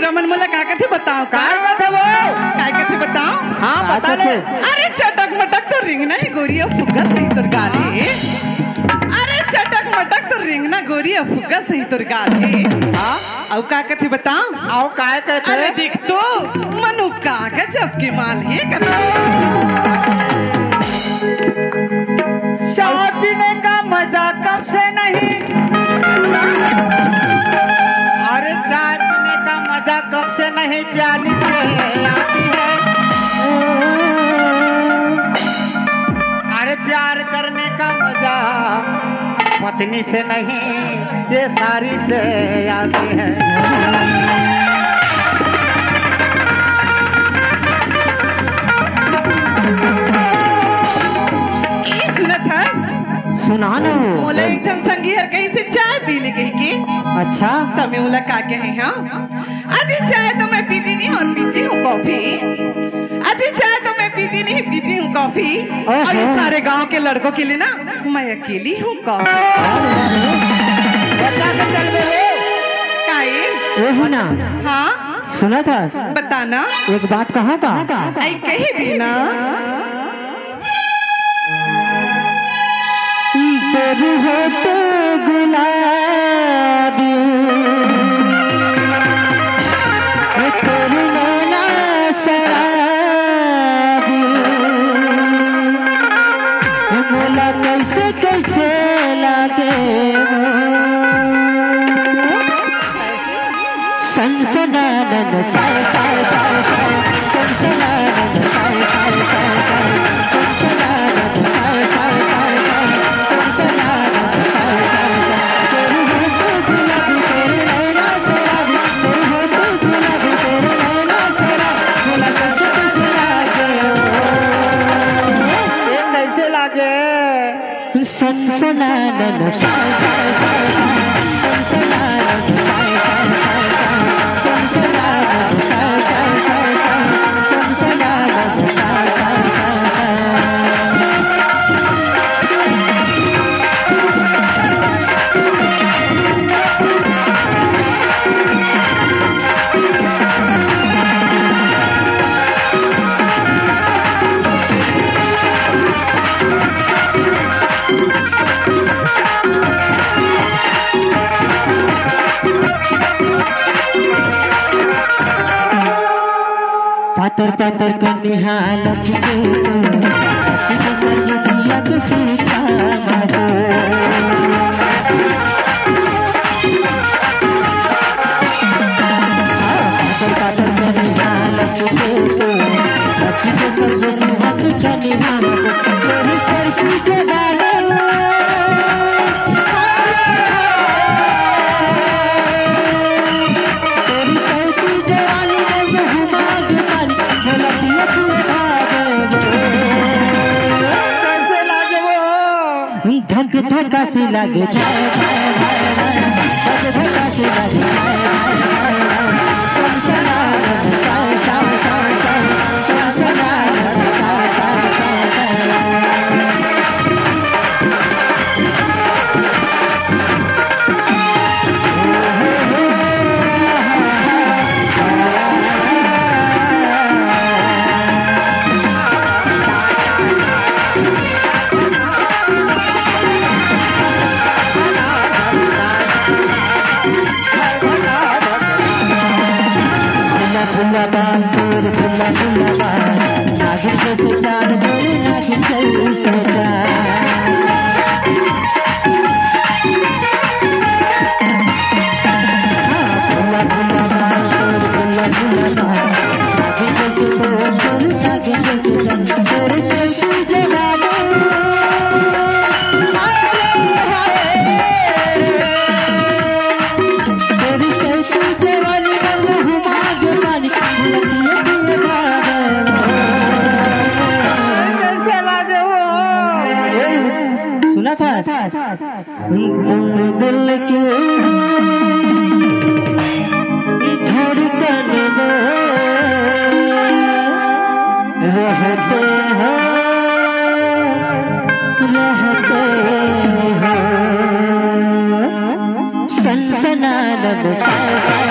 रमन मोला का कथे बताओ का कथे वो काय कथे बताओ। हाँ बता ले। अरे चटक मटक तो रिंगना है गोरिया फुग्गा सही तुर गाले। अरे चटक मटक तो रिंगना गोरिया फुग्गा सही तुर गाले। हाँ औ का कथे बताओ। आओ काय कहते। अरे देख तो मनु का गजब की माल है कथे। चाय पीने का मजा कब से नहीं। अरे चाय पीने का मजा कब से नहीं प्याली से आती है। अरे प्यार करने का मजा पत्नी से नहीं ये सारी से आती है। सुना ना मोला एक जन संगी हर कहीं से चाय पी ले गई की। अच्छा तमे मोला का कहे हाँ। अजी चाय तो मैं पीती नहीं और पीती हूँ कॉफी। अजी चाय तो मैं पीती नहीं पीती हूँ कॉफी। और इस सारे गांव के लड़कों के लिए ना मैं अकेली हूँ कॉफी। वो ना हाँ सुना था बताना एक बात कहा था। आई कही दी ना। तेरी होठ गुलाबी तेरी नैना शराबी मोला कैसे कैसे लागे सनसनानन साय साय साय साय सनसनानन साय साय साय साय सनसनानन साय साय साय साय सनसनानन साय साय साय सनसनानन साय साय साय सनसनानन साय साय साय सनसनानन साय साय पातर पातर कन्या लक्ष्मी दिया के सीता माधो पातर पातर कन्या लक्ष्मी के सब दिया के कन्या तेरी चरखी जगा धक धका सी लगे धका सी लगे दिल के धड़कन में रहते हैं सनसनानन साय साय